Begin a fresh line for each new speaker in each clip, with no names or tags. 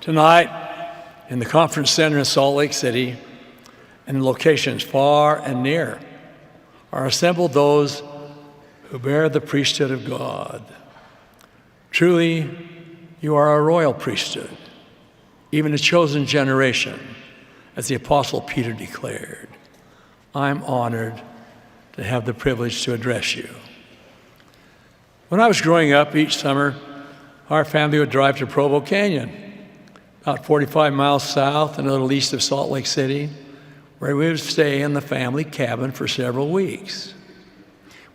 Tonight, in the conference center in Salt Lake City, and in locations far and near, are assembled those who bear the priesthood of God. Truly, you are a royal priesthood, even a chosen generation, as the Apostle Peter declared. I'm honored to have the privilege to address you. When I was growing up, each summer, our family would drive to Provo Canyon, about 45 miles south and a little east of Salt Lake City, where we would stay in the family cabin for several weeks.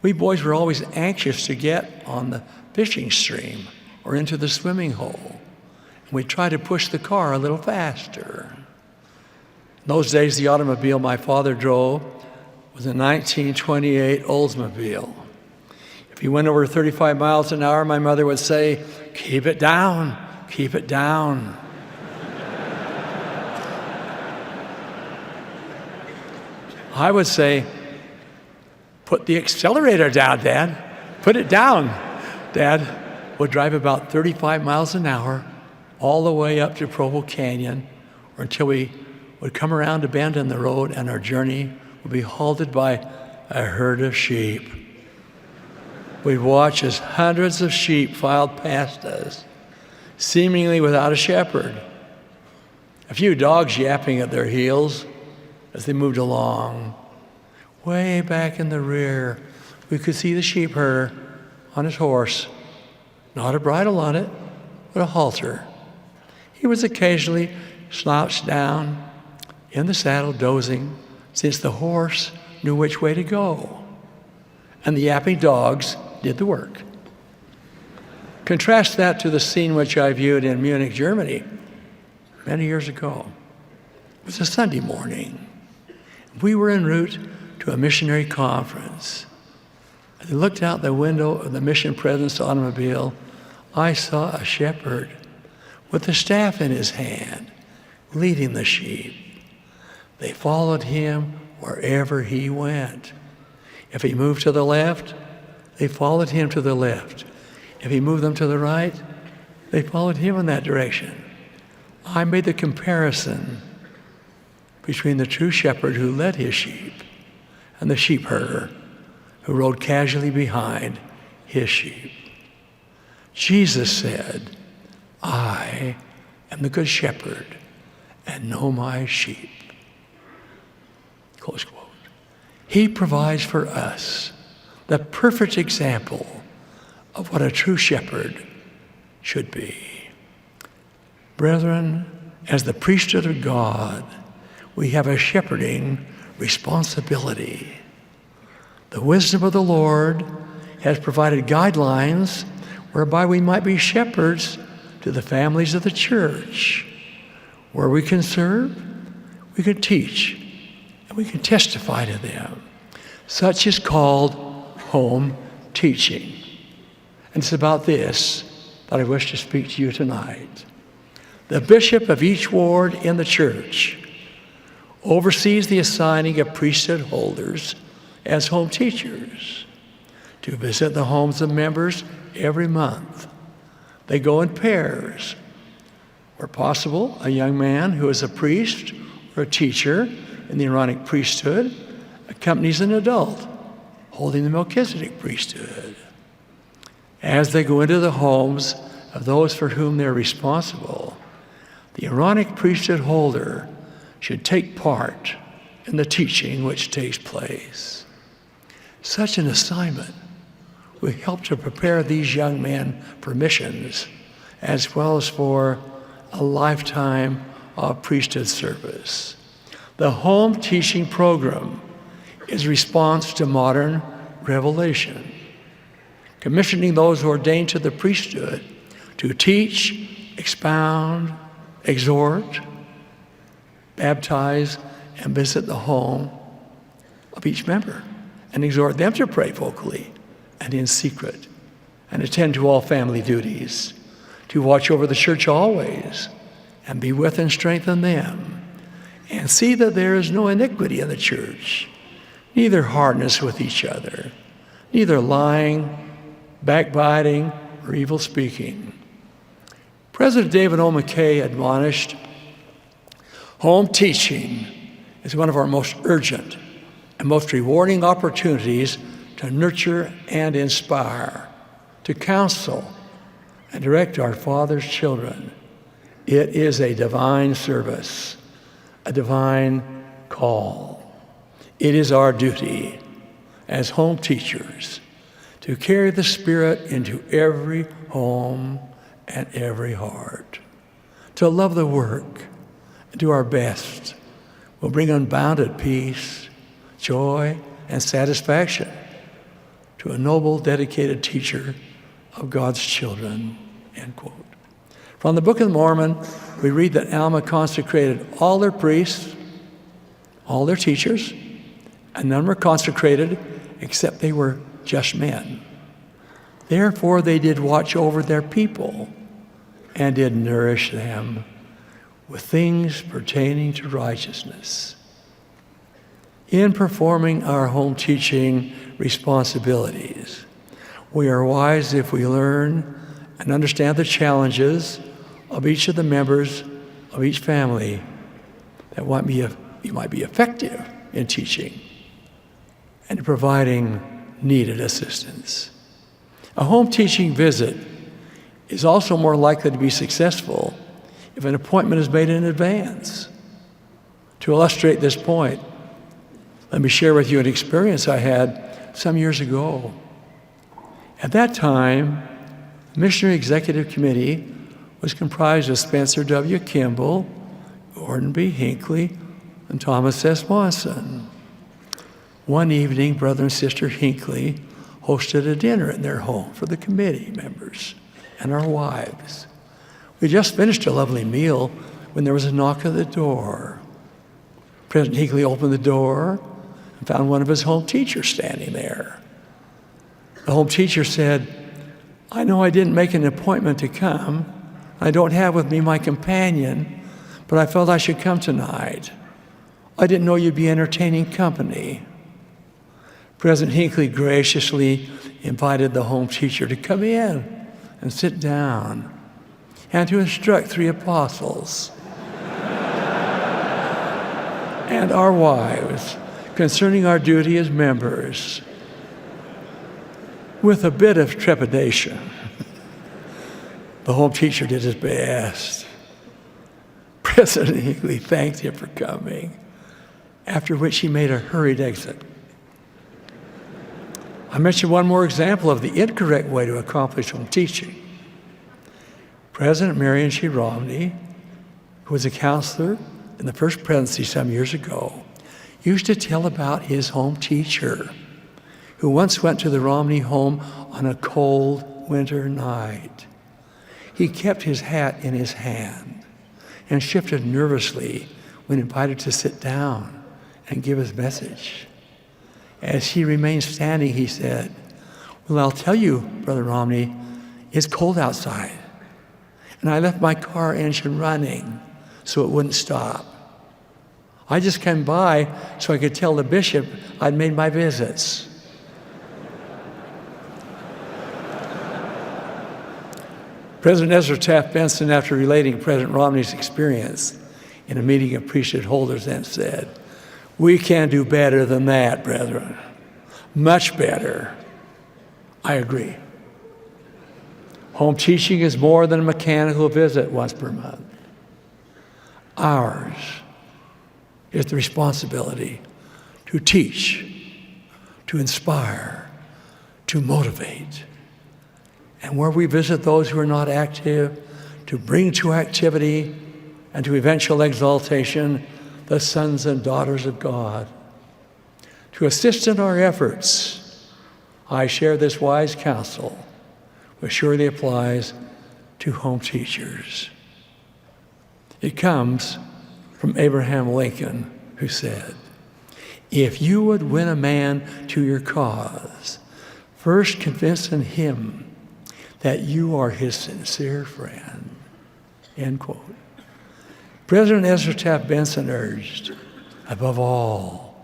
We boys were always anxious to get on the fishing stream or into the swimming hole, and we'd try to push the car a little faster. In those days, the automobile my father drove was a 1928 Oldsmobile. If he went over 35 miles an hour, my mother would say, "Keep it down, keep it down." I would say, "Put the accelerator down, Dad. Put it down." Dad would drive about 35 miles an hour all the way up to Provo Canyon, or until we would come around a bend in the road and our journey would be halted by a herd of sheep. We'd watch as hundreds of sheep filed past us, seemingly without a shepherd. A few dogs yapping at their heels as they moved along. Way back in the rear, we could see the sheep herder on his horse, not a bridle on it, but a halter. He was occasionally slouched down in the saddle, dozing, since the horse knew which way to go, and the yapping dogs did the work. Contrast that to the scene which I viewed in Munich, Germany, many years ago. It was a Sunday morning. We were en route to a missionary conference. As I looked out the window of the mission president's automobile, I saw a shepherd with a staff in his hand, leading the sheep. They followed him wherever he went. If he moved to the left, they followed him to the left. If he moved them to the right, they followed him in that direction. I made the comparison between the true shepherd who led his sheep and the sheep herder who rode casually behind his sheep. Jesus said, "I am the good shepherd and know my sheep." Close quote. He provides for us the perfect example of what a true shepherd should be. Brethren, as the priesthood of God, we have a shepherding responsibility. The wisdom of the Lord has provided guidelines whereby we might be shepherds to the families of the church, where we can serve, we can teach, and we can testify to them. Such is called home teaching. And it's about this that I wish to speak to you tonight. The bishop of each ward in the church oversees the assigning of priesthood holders as home teachers to visit the homes of members every month. They go in pairs. Where possible, a young man who is a priest or a teacher in the Aaronic priesthood accompanies an adult holding the Melchizedek priesthood. As they go into the homes of those for whom they're responsible, the Aaronic priesthood holder should take part in the teaching which takes place. Such an assignment will help to prepare these young men for missions, as well as for a lifetime of priesthood service. The home teaching program is a response to modern revelation, commissioning those ordained to the priesthood to teach, expound, exhort, baptize, and visit the home of each member, and exhort them to pray vocally and in secret, and attend to all family duties, to watch over the church always, and be with and strengthen them, and see that there is no iniquity in the church, neither hardness with each other, neither lying, backbiting, or evil speaking. President David O. McKay admonished, home teaching is one of our most urgent and most rewarding opportunities to nurture and inspire, to counsel and direct our Father's children. It is a divine service, a divine call. It is our duty as home teachers to carry the Spirit into every home and every heart, to love the work and do our best will bring unbounded peace, joy, and satisfaction to a noble, dedicated teacher of God's children, end quote. From the Book of Mormon, we read that Alma consecrated all their priests, all their teachers, and none were consecrated except they were just men. Therefore they did watch over their people and did nourish them with things pertaining to righteousness. In performing our home teaching responsibilities, we are wise if we learn and understand the challenges of each of the members of each family that you might be effective in teaching and in providing needed assistance. A home teaching visit is also more likely to be successful if an appointment is made in advance. To illustrate this point, let me share with you an experience I had some years ago. At that time, the Missionary Executive Committee was comprised of Spencer W. Kimball, Gordon B. Hinckley, and Thomas S. Monson. One evening, Brother and Sister Hinckley hosted a dinner in their home for the committee members and our wives. We just finished a lovely meal when there was a knock at the door. President Hinckley opened the door and found one of his home teachers standing there. The home teacher said, "I know I didn't make an appointment to come. I don't have with me my companion, but I felt I should come tonight. I didn't know you'd be entertaining company." President Hinckley graciously invited the home teacher to come in and sit down and to instruct 3 apostles and our wives concerning our duty as members. With a bit of trepidation, the home teacher did his best. President Hinckley thanked him for coming, after which he made a hurried exit. I mentioned one more example of the incorrect way to accomplish home teaching. President Marion G. Romney, who was a counselor in the First Presidency some years ago, used to tell about his home teacher, who once went to the Romney home on a cold winter night. He kept his hat in his hand and shifted nervously when invited to sit down and give his message. As he remained standing, he said, "Well, I'll tell you, Brother Romney, it's cold outside. And I left my car engine running so it wouldn't stop. I just came by so I could tell the bishop I'd made my visits." President Ezra Taft Benson, after relating President Romney's experience in a meeting of priesthood holders, then said, "We can do better than that, brethren. Much better." I agree. Home teaching is more than a mechanical visit once per month. Ours is the responsibility to teach, to inspire, to motivate. And where we visit those who are not active, to bring to activity and to eventual exaltation the sons and daughters of God. To assist in our efforts, I share this wise counsel, which surely applies to home teachers. It comes from Abraham Lincoln, who said, "If you would win a man to your cause, first convince him that you are his sincere friend," end quote. President Ezra Taft Benson urged, above all,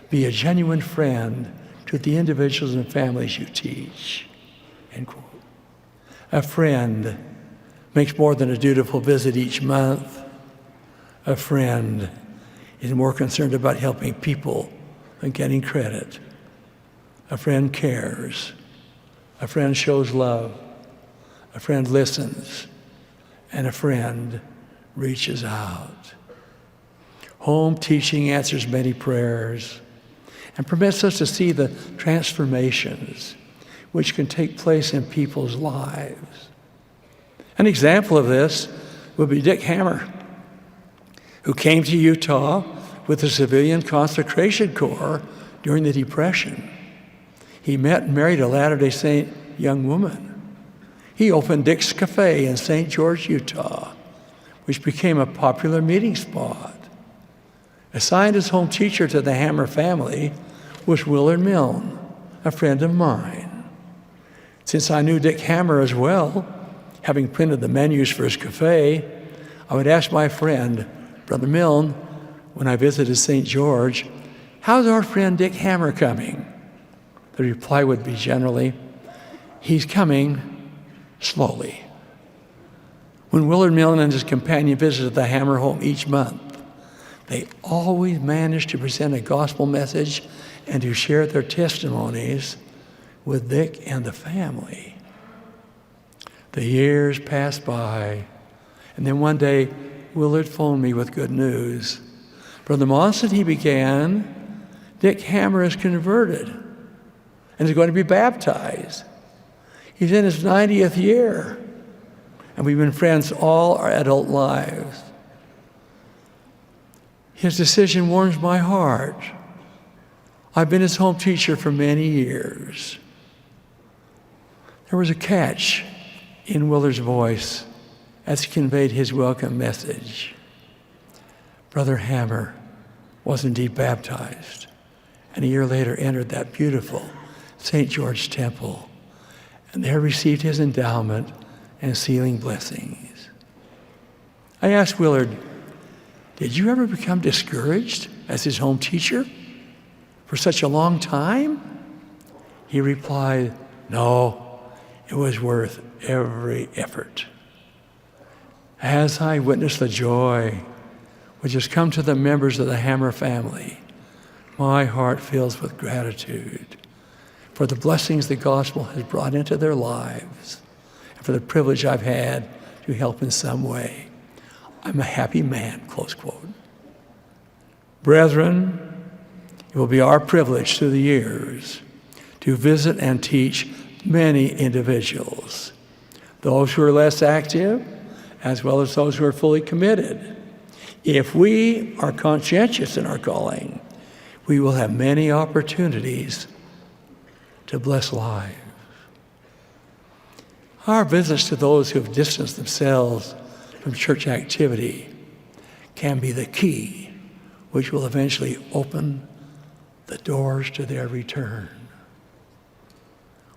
be a genuine friend to the individuals and families you teach, end quote. A friend makes more than a dutiful visit each month. A friend is more concerned about helping people than getting credit. A friend cares. A friend shows love. A friend listens. And a friend reaches out. Home teaching answers many prayers and permits us to see the transformations which can take place in people's lives. An example of this would be Dick Hammer, who came to Utah with the Civilian Consecration Corps during the Depression. He met and married a Latter-day Saint young woman. He opened Dick's Cafe in St. George, Utah, which became a popular meeting spot. Assigned as home teacher to the Hammer family was Willard Milne, a friend of mine. Since I knew Dick Hammer as well, having printed the menus for his cafe, I would ask my friend, Brother Milne, when I visited St. George, "How's our friend Dick Hammer coming?" The reply would be generally, "He's coming slowly." When Willard Milne and his companion visited the Hammer home each month, they always managed to present a gospel message and to share their testimonies with Dick and the family. The years passed by, and then one day, Willard phoned me with good news. "Brother Monson," he began, "Dick Hammer is converted and is going to be baptized. He's in his 90th year, and we've been friends all our adult lives. His decision warms my heart. I've been his home teacher for many years." There was a catch in Willard's voice as he conveyed his welcome message. Brother Hammer was indeed baptized, and a year later entered that beautiful St. George Temple, and there received his endowment and sealing blessings. I asked Willard, "Did you ever become discouraged as his home teacher for such a long time?" He replied, "No, it was worth every effort." As I witnessed the joy which has come to the members of the Hammer family, my heart fills with gratitude for the blessings the gospel has brought into their lives and for the privilege I've had to help in some way. I'm a happy man, close quote. Brethren, it will be our privilege through the years to visit and teach many individuals, those who are less active, as well as those who are fully committed. If we are conscientious in our calling, we will have many opportunities to bless lives. Our visits to those who have distanced themselves from church activity can be the key which will eventually open the doors to their return.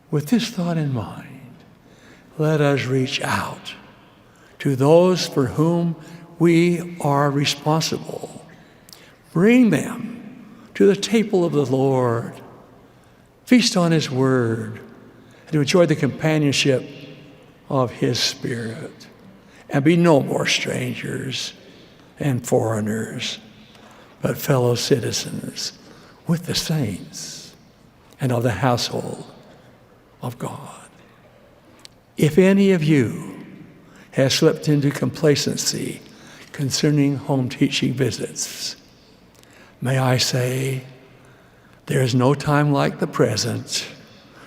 With this thought in mind, let us reach out to those for whom we are responsible. Bring them to the table of the Lord. Feast on His Word and to enjoy the companionship of His Spirit. And be no more strangers and foreigners, but fellow citizens with the saints and of the household of God. If any of you has slipped into complacency concerning home teaching visits, may I say, there is no time like the present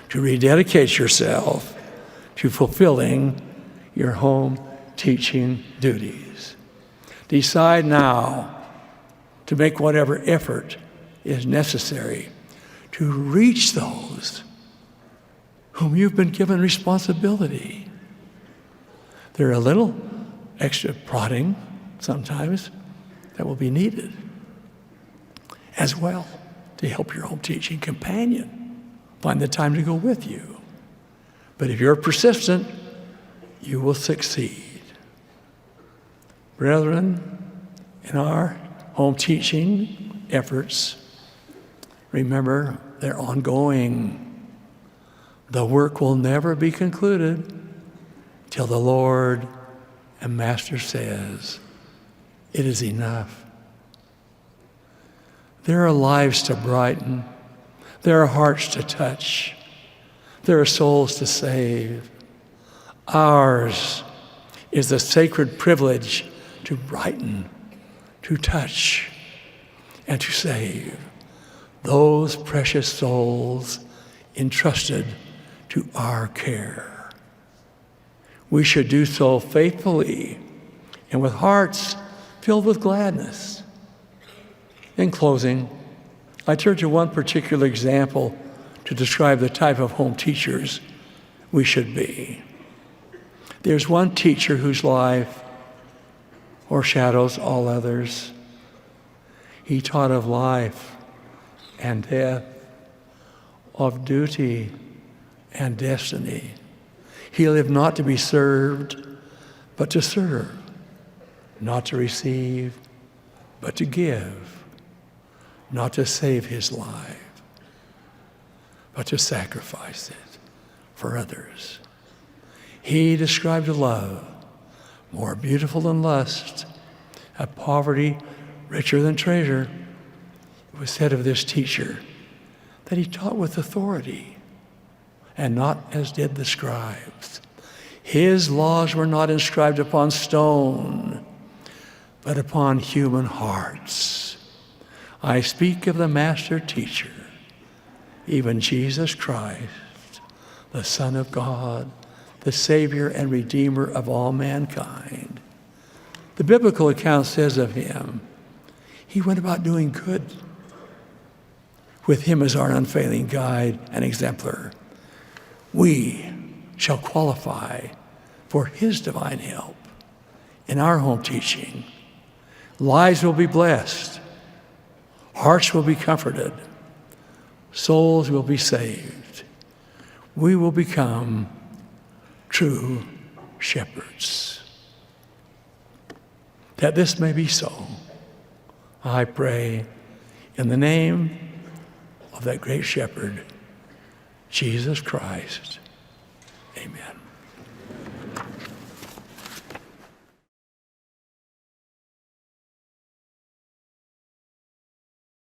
to rededicate yourself to fulfilling your home teaching duties. Decide now to make whatever effort is necessary to reach those whom you've been given responsibility. There are a little extra prodding sometimes that will be needed as well to help your home teaching companion find the time to go with you. But if you're persistent, you will succeed. Brethren, in our home teaching efforts, remember they're ongoing. The work will never be concluded till the Lord And Master says, it is enough. There are lives to brighten. There are hearts to touch. There are souls to save. Ours is the sacred privilege to brighten, to touch, and to save those precious souls entrusted to our care. We should do so faithfully and with hearts filled with gladness. In closing, I turn to one particular example to describe the type of home teachers we should be. There's one teacher whose life foreshadows all others. He taught of life and death, of duty and destiny. He lived not to be served, but to serve, not to receive, but to give, not to save his life, but to sacrifice it for others. He described a love more beautiful than lust, a poverty richer than treasure. It was said of this teacher that he taught with authority and not as did the scribes. His laws were not inscribed upon stone, but upon human hearts. I speak of the master teacher, even Jesus Christ, the Son of God, the Savior and Redeemer of all mankind. The biblical account says of him, he went about doing good. With him as our unfailing guide and exemplar, we shall qualify for his divine help in our home teaching. Lives will be blessed. Hearts will be comforted. Souls will be saved. We will become true shepherds. That this may be so, I pray in the name of that great shepherd, Jesus Christ.